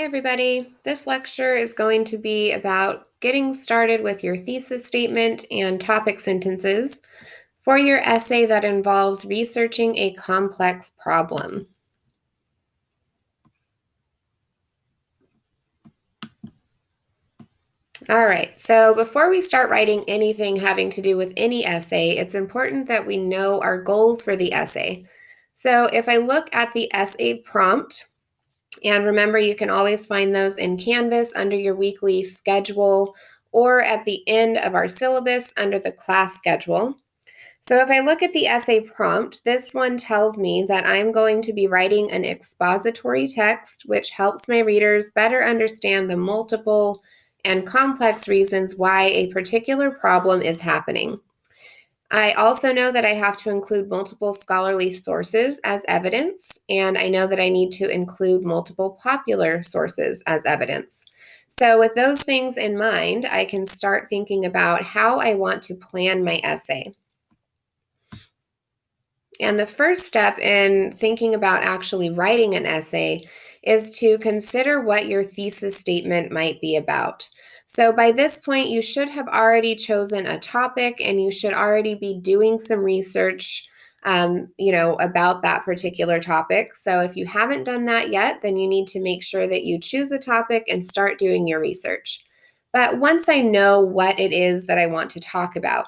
Hi, everybody. This lecture is going to be about getting started with your thesis statement and topic sentences for your essay that involves researching a complex problem. All right, so before we start writing anything having to do with any essay, it's important that we know our goals for the essay. So if I look at the essay prompt, and remember, you can always find those in Canvas under your weekly schedule or at the end of our syllabus under the class schedule. So if I look at the essay prompt, this one tells me that I'm going to be writing an expository text which helps my readers better understand the multiple and complex reasons why a particular problem is happening. I also know that I have to include multiple scholarly sources as evidence, and I know that I need to include multiple popular sources as evidence. So with those things in mind, I can start thinking about how I want to plan my essay. And the first step in thinking about actually writing an essay is to consider what your thesis statement might be about. So by this point, you should have already chosen a topic and you should already be doing some research about that particular topic. So if you haven't done that yet, then you need to make sure that you choose a topic and start doing your research. But once I know what it is that I want to talk about,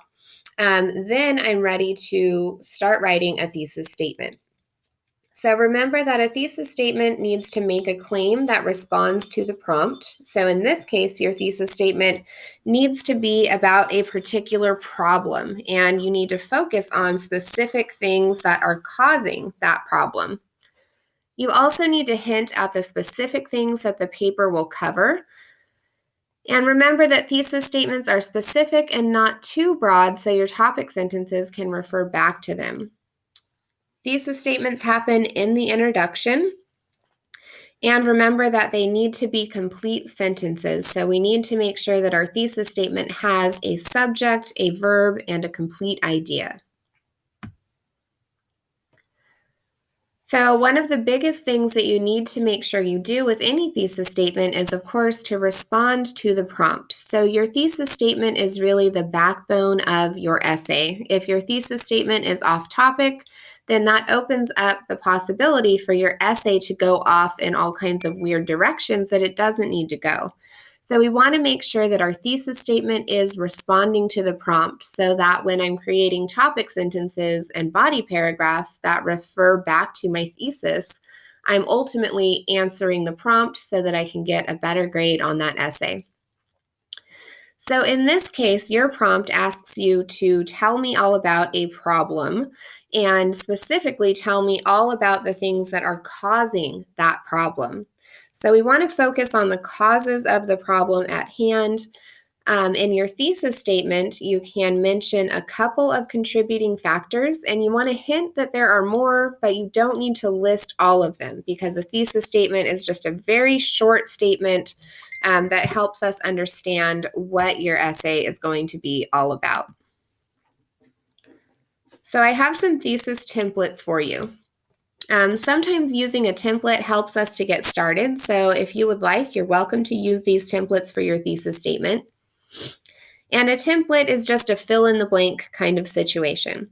then I'm ready to start writing a thesis statement. So remember that a thesis statement needs to make a claim that responds to the prompt. So in this case, your thesis statement needs to be about a particular problem, and you need to focus on specific things that are causing that problem. You also need to hint at the specific things that the paper will cover. And remember that thesis statements are specific and not too broad, so your topic sentences can refer back to them. Thesis statements happen in the introduction. And remember that they need to be complete sentences. So we need to make sure that our thesis statement has a subject, a verb, and a complete idea. So one of the biggest things that you need to make sure you do with any thesis statement is, of course, to respond to the prompt. So your thesis statement is really the backbone of your essay. If your thesis statement is off topic, then that opens up the possibility for your essay to go off in all kinds of weird directions that it doesn't need to go. So we want to make sure that our thesis statement is responding to the prompt so that when I'm creating topic sentences and body paragraphs that refer back to my thesis, I'm ultimately answering the prompt so that I can get a better grade on that essay. So in this case, your prompt asks you to tell me all about a problem and specifically tell me all about the things that are causing that problem. So we want to focus on the causes of the problem at hand. In your thesis statement, you can mention a couple of contributing factors, and you want to hint that there are more, but you don't need to list all of them because a thesis statement is just a very short statement that helps us understand what your essay is going to be all about. So I have some thesis templates for you. Sometimes using a template helps us to get started. So if you would like, you're welcome to use these templates for your thesis statement. And a template is just a fill in the blank kind of situation.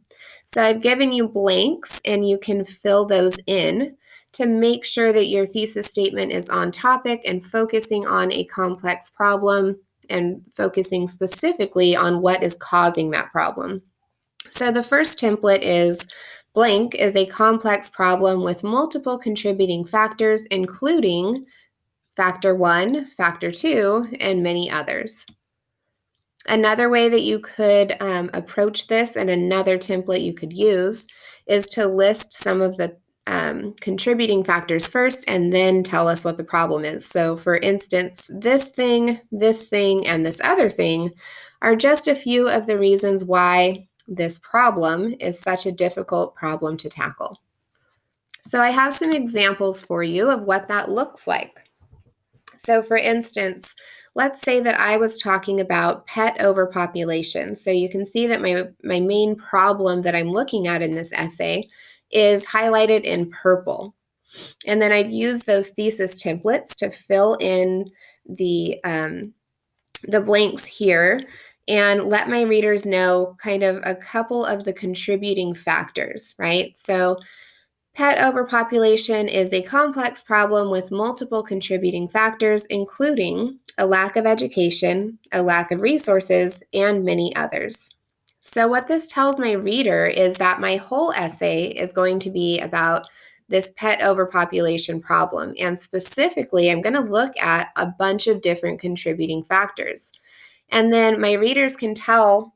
So I've given you blanks and you can fill those in to make sure that your thesis statement is on topic and focusing on a complex problem and focusing specifically on what is causing that problem. So the first template is blank is a complex problem with multiple contributing factors, including factor 1, factor 2, and many others. Another way that you could approach this, and another template you could use, is to list some of the contributing factors first and then tell us what the problem is. So for instance, this thing, and this other thing are just a few of the reasons why this problem is such a difficult problem to tackle. So I have some examples for you of what that looks like. So for instance, let's say that I was talking about pet overpopulation. So you can see that my main problem that I'm looking at in this essay is highlighted in purple. And then I've used those thesis templates to fill in the blanks here and let my readers know kind of a couple of the contributing factors, right? So pet overpopulation is a complex problem with multiple contributing factors, including a lack of education, a lack of resources, and many others. So what this tells my reader is that my whole essay is going to be about this pet overpopulation problem. And specifically, I'm going to look at a bunch of different contributing factors. And then my readers can tell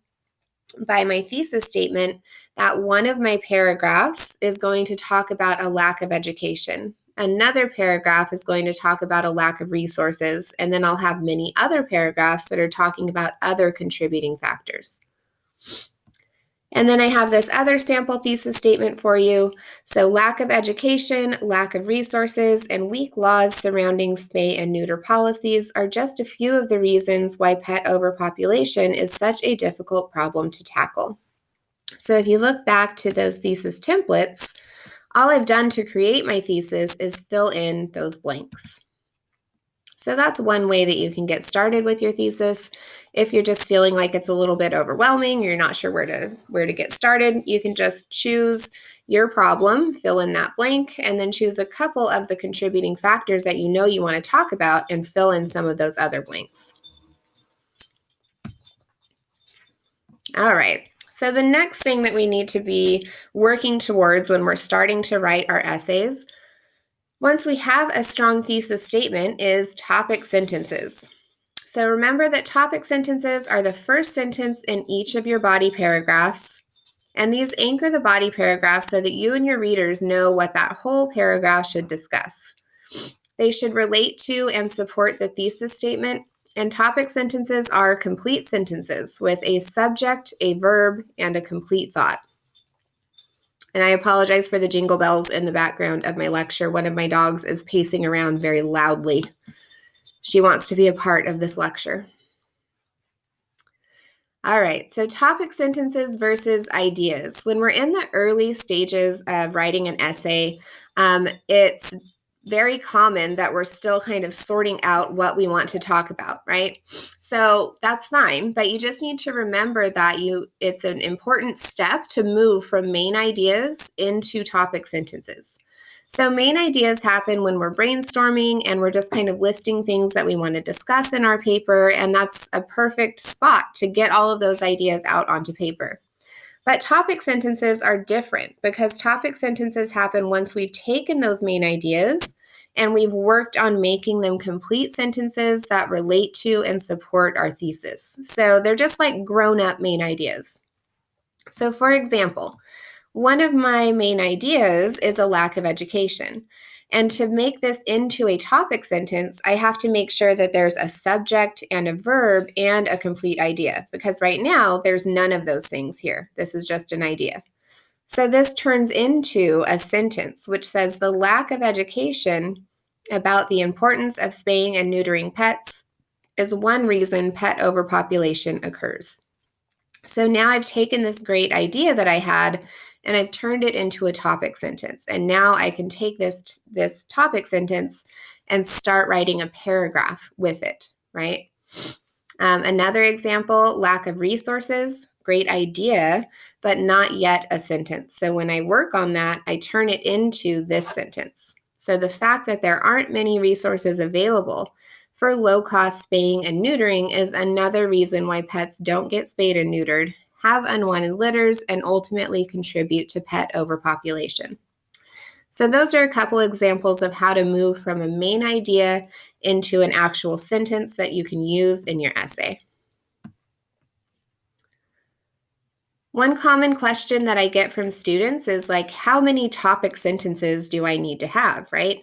by my thesis statement that one of my paragraphs is going to talk about a lack of education. Another paragraph is going to talk about a lack of resources. And then I'll have many other paragraphs that are talking about other contributing factors. And then I have this other sample thesis statement for you. So lack of education, lack of resources, and weak laws surrounding spay and neuter policies are just a few of the reasons why pet overpopulation is such a difficult problem to tackle. So if you look back to those thesis templates, all I've done to create my thesis is fill in those blanks. So that's one way that you can get started with your thesis. If you're just feeling like it's a little bit overwhelming, you're not sure where to get started, you can just choose your problem, fill in that blank, and then choose a couple of the contributing factors that you know you want to talk about and fill in some of those other blanks. All right. So the next thing that we need to be working towards when we're starting to write our essays, once we have a strong thesis statement, is topic sentences. So remember that topic sentences are the first sentence in each of your body paragraphs, and these anchor the body paragraph so that you and your readers know what that whole paragraph should discuss. They should relate to and support the thesis statement, and topic sentences are complete sentences with a subject, a verb, and a complete thought. And I apologize for the jingle bells in the background of my lecture. One of my dogs is pacing around very loudly. She wants to be a part of this lecture. All right, so topic sentences versus ideas. When we're in the early stages of writing an essay, it's very common that we're still kind of sorting out what we want to talk about, right? So that's fine, but you just need to remember that it's an important step to move from main ideas into topic sentences. So main ideas happen when we're brainstorming and we're just kind of listing things that we want to discuss in our paper, and that's a perfect spot to get all of those ideas out onto paper. But topic sentences are different because topic sentences happen once we've taken those main ideas and we've worked on making them complete sentences that relate to and support our thesis. So they're just like grown-up main ideas. So for example, one of my main ideas is a lack of education. And to make this into a topic sentence, I have to make sure that there's a subject and a verb and a complete idea, because right now there's none of those things here. This is just an idea. So this turns into a sentence which says the lack of education about the importance of spaying and neutering pets is one reason pet overpopulation occurs. So now I've taken this great idea that I had and I've turned it into a topic sentence. And now I can take this topic sentence and start writing a paragraph with it, right? Another example, lack of resources, great idea, but not yet a sentence. So when I work on that, I turn it into this sentence. So the fact that there aren't many resources available for low-cost spaying and neutering is another reason why pets don't get spayed and neutered, have unwanted litters, and ultimately contribute to pet overpopulation. So those are a couple examples of how to move from a main idea into an actual sentence that you can use in your essay. One common question that I get from students is like, how many topic sentences do I need to have, right?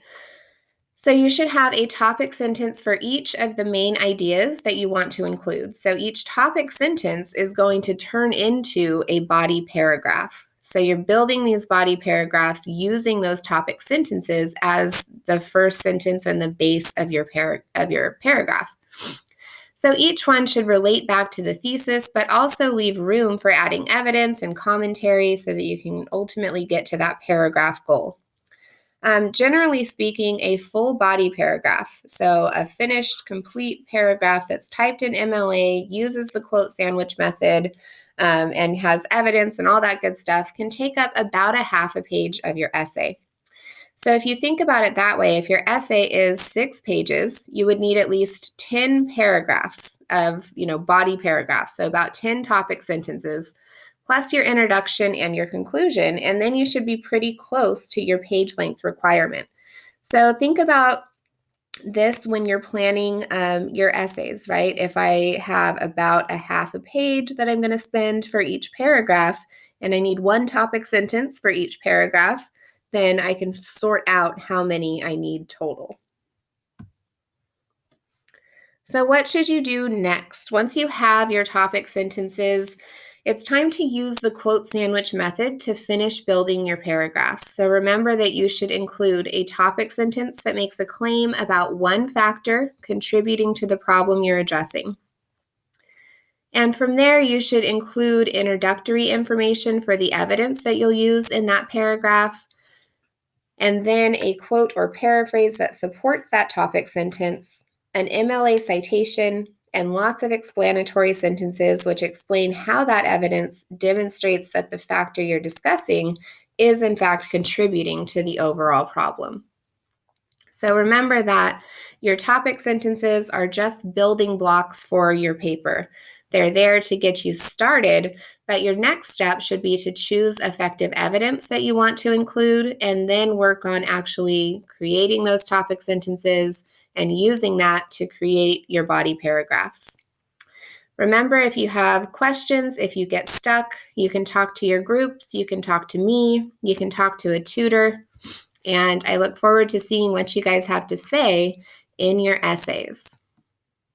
So you should have a topic sentence for each of the main ideas that you want to include. So each topic sentence is going to turn into a body paragraph. So you're building these body paragraphs using those topic sentences as the first sentence and the base of your paragraph. So each one should relate back to the thesis, but also leave room for adding evidence and commentary so that you can ultimately get to that paragraph goal. Generally speaking, a full body paragraph, so a finished, complete paragraph that's typed in MLA, uses the quote sandwich method, and has evidence and all that good stuff, can take up about a half a page of your essay. So if you think about it that way, if your essay is 6 pages, you would need at least 10 paragraphs of, body paragraphs, so about 10 topic sentences, plus your introduction and your conclusion, and then you should be pretty close to your page length requirement. So think about this when you're planning your essays, right? If I have about a half a page that I'm going to spend for each paragraph, and I need one topic sentence for each paragraph, then I can sort out how many I need total. So what should you do next? Once you have your topic sentences, it's time to use the quote sandwich method to finish building your paragraphs. So remember that you should include a topic sentence that makes a claim about one factor contributing to the problem you're addressing. And from there, you should include introductory information for the evidence that you'll use in that paragraph, and then a quote or paraphrase that supports that topic sentence, an MLA citation, and lots of explanatory sentences which explain how that evidence demonstrates that the factor you're discussing is in fact contributing to the overall problem. So remember that your topic sentences are just building blocks for your paper. They're there to get you started, but your next step should be to choose effective evidence that you want to include and then work on actually creating those topic sentences and using that to create your body paragraphs. Remember, if you have questions, if you get stuck, you can talk to your groups, you can talk to me, you can talk to a tutor, and I look forward to seeing what you guys have to say in your essays.